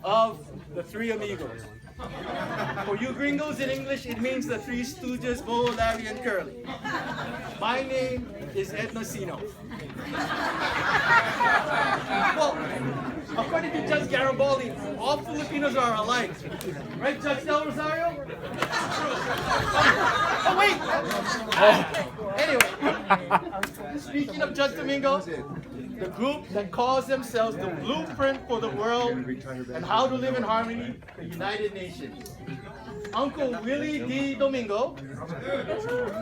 of the Three Amigos. For you gringos in English, it means the Three Stooges, Bo, Larry, and Curly. My name is Ed Nocino. Well, according to Judge Garibaldi, all Filipinos are alike. Right, Judge Del Rosario? Oh, wait! Anyway, speaking of Judge Domingo, the group that calls themselves the Blueprint for the World and How to Live in Harmony, the United Nations. Uncle Willie D. Domingo,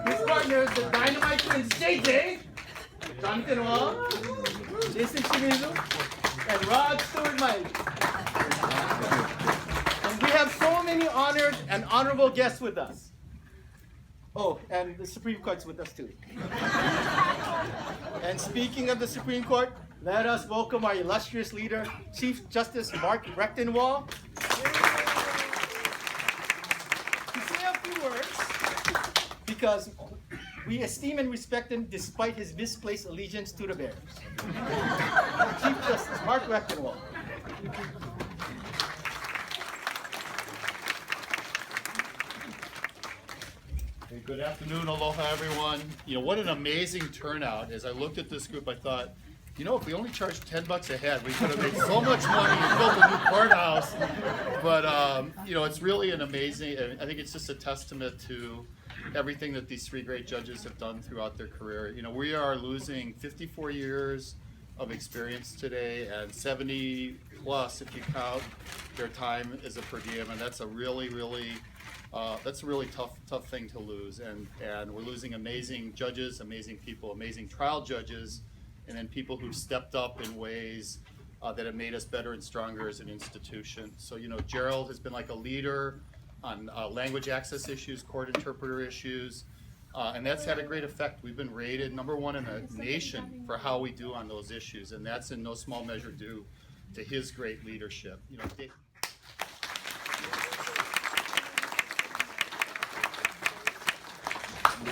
his partners, the Dynamite Twins, JJ, Jonathan Wong, Jason Shimizu, and Rod Stewart Mike. And we have so many honored and honorable guests with us. Oh, and the Supreme Court's with us too. And speaking of the Supreme Court, let us welcome our illustrious leader, Chief Justice Mark Rechtenwald. To say a few words, because we esteem and respect him despite his misplaced allegiance to the Bears. Chief Justice Mark Rechtenwald. Hey, good afternoon, aloha everyone. You know, what an amazing turnout. As I looked at this group, I thought, you know, if we only charged $10 a head, we could have made so much money and built a new courthouse. But, you know, it's really an amazing, I think it's just a testament to everything that these three great judges have done throughout their career. You know, we are losing 54 years of experience today and 70 plus if you count their time as a per diem, and that's a really tough thing to lose. And we're losing amazing judges, amazing people, amazing trial judges, and then people who've stepped up in ways that have made us better and stronger as an institution. So, you know, Gerald has been like a leader on language access issues, court interpreter issues, and that's had a great effect. We've been rated #1 in the nation for how we do on those issues, and that's in no small measure due to his great leadership. You know,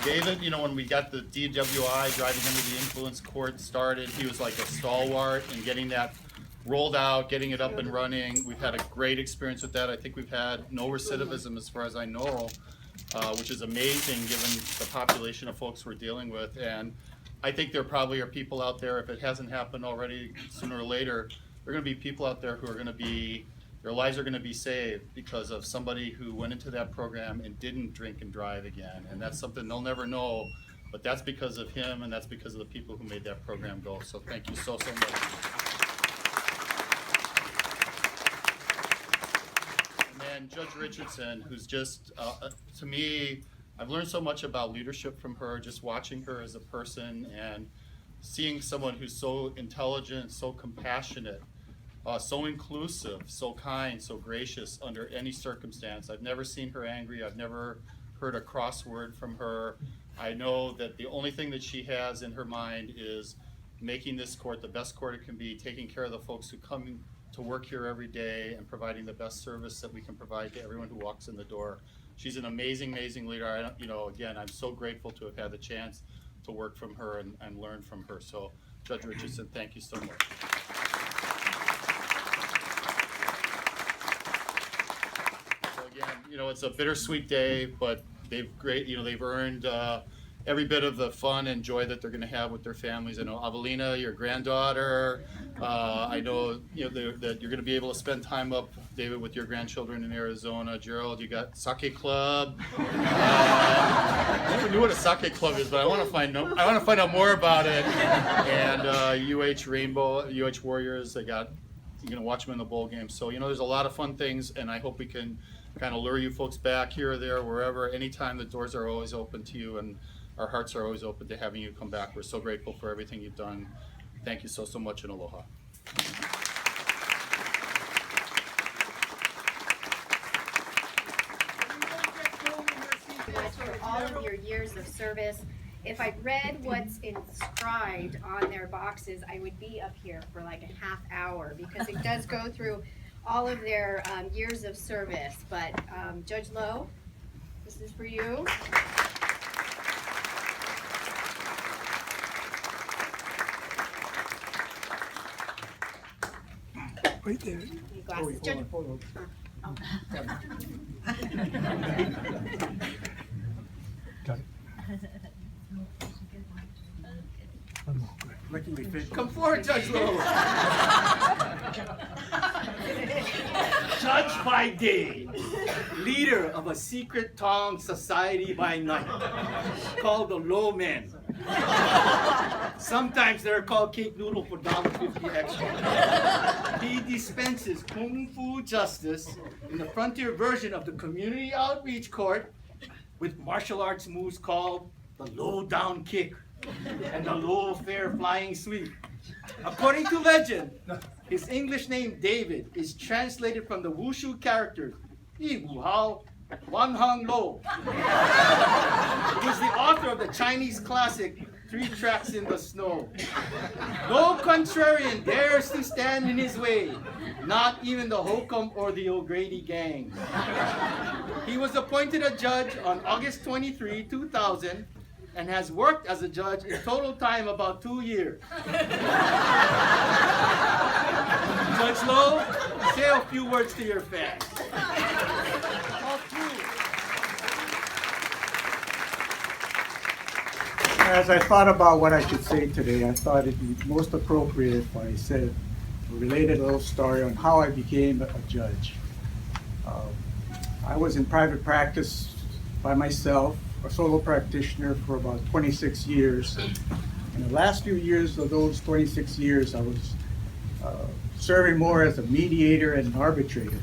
David, you know, when we got the DWI, driving under the influence court started, he was like a stalwart in getting that rolled out, getting it up and running. We've had a great experience with that. I think we've had no recidivism as far as I know, which is amazing given the population of folks we're dealing with. And I think there probably are people out there, if it hasn't happened already, sooner or later, there are going to be people out there who are going to be, their lives are going to be saved because of somebody who went into that program and didn't drink and drive again. And that's something they'll never know, but that's because of him and that's because of the people who made that program go. So thank you so much. And Judge Richardson, who's just, to me, I've learned so much about leadership from her, just watching her as a person and seeing someone who's so intelligent, so compassionate, so inclusive, so kind, so gracious under any circumstance. I've never seen her angry. I've never heard a cross word from her. I know that the only thing that she has in her mind is making this court the best court it can be, taking care of the folks who come to work here every day and providing the best service that we can provide to everyone who walks in the door. She's an amazing leader. You know, again, I'm so grateful to have had the chance to work from her and learn from her. So, Judge Richardson, thank you so much. So again, you know, it's a bittersweet day, but they've earned every bit of the fun and joy that they're going to have with their families. I know Avelina, your granddaughter, I know that you're going to be able to spend time up, David, with your grandchildren in Arizona. Gerald, you got sake club. I never knew what a sake club is, but I want to find out more about it. And UH Rainbow, UH Warriors, you're going to watch them in the bowl game. So, you know, there's a lot of fun things, and I hope we can kind of lure you folks back here or there, wherever, anytime. The doors are always open to you, and our hearts are always open to having you come back. We're so grateful for everything you've done. Thank you so much, and aloha. For all of your years of service. If I read what's inscribed on their boxes, I would be up here for like a half hour because it does go through all of their years of service. But Judge Lowe, this is for you. Right there. Your glasses. Judge. Got it. Luckily fit. Come forward, Judge Lowe. Judge by day, leader of a secret Tong society by night, called the Low Men. Sometimes they're called cake noodle for $1.50 extra. He dispenses kung fu justice in the frontier version of the community outreach court with martial arts moves called the low down kick and the low fair flying sweep. According to legend, his English name David is translated from the Wushu characters Yi Wu Hao, Wan Hang Lo. He is the author of the Chinese classic 3 Tracks in the Snow. No contrarian dares to stand in his way, not even the Hokum or the O'Grady gang. He was appointed a judge on August 23, 2000, and has worked as a judge in total time about 2 years. Judge Lowe, say a few words to your fans. As I thought about what I should say today, I thought it'd be most appropriate if I said, related a little story on how I became a judge. I was in private practice by myself, a solo practitioner for about 26 years. In the last few years of those 26 years, I was serving more as a mediator and an arbitrator.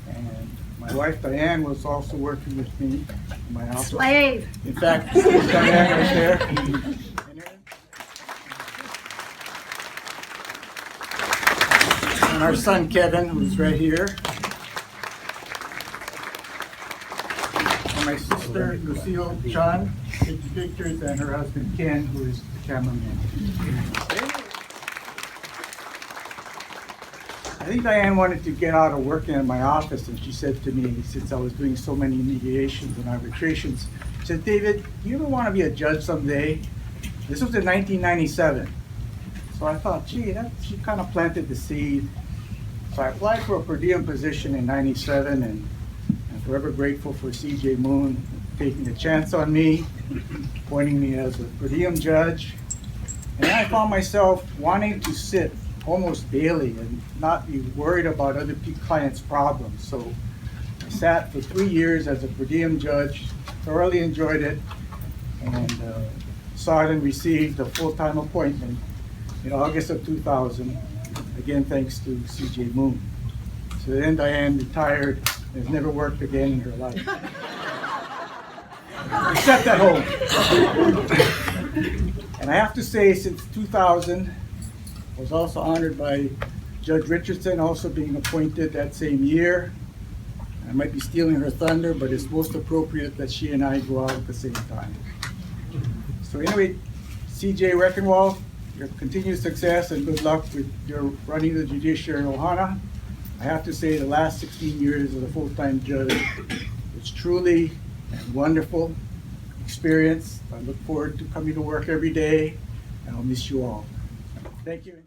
And my wife Diane was also working with me in my office. Slave. In fact, this is Diane right there. And our son Kevin, who's right here. And my sister Lucille Chun takes pictures, and her husband Ken, who is the cameraman. I think Diane wanted to get out of working in my office, and she said to me, since I was doing so many mediations and arbitrations, she said, David, do you ever want to be a judge someday? This was in 1997. So I thought, gee, she kind of planted the seed. So I applied for a per diem position in 97, and I'm forever grateful for CJ Moon taking a chance on me, appointing me as a per diem judge. And then I found myself wanting to sit almost daily and not be worried about other clients' problems. So I sat for 3 years as a per diem judge, thoroughly enjoyed it, and sought and received a full-time appointment in August of 2000, again thanks to CJ Moon. So then Diane retired and has never worked again in her life. Except at home. And I have to say, since 2000, I was also honored by Judge Richardson also being appointed that same year. I might be stealing her thunder, but it's most appropriate that she and I go out at the same time. So anyway, CJ Reckenwald, your continued success and good luck with your running the judiciary in Ohana. I have to say the last 16 years as a full-time judge, it's truly a wonderful experience. I look forward to coming to work every day, and I'll miss you all. Thank you.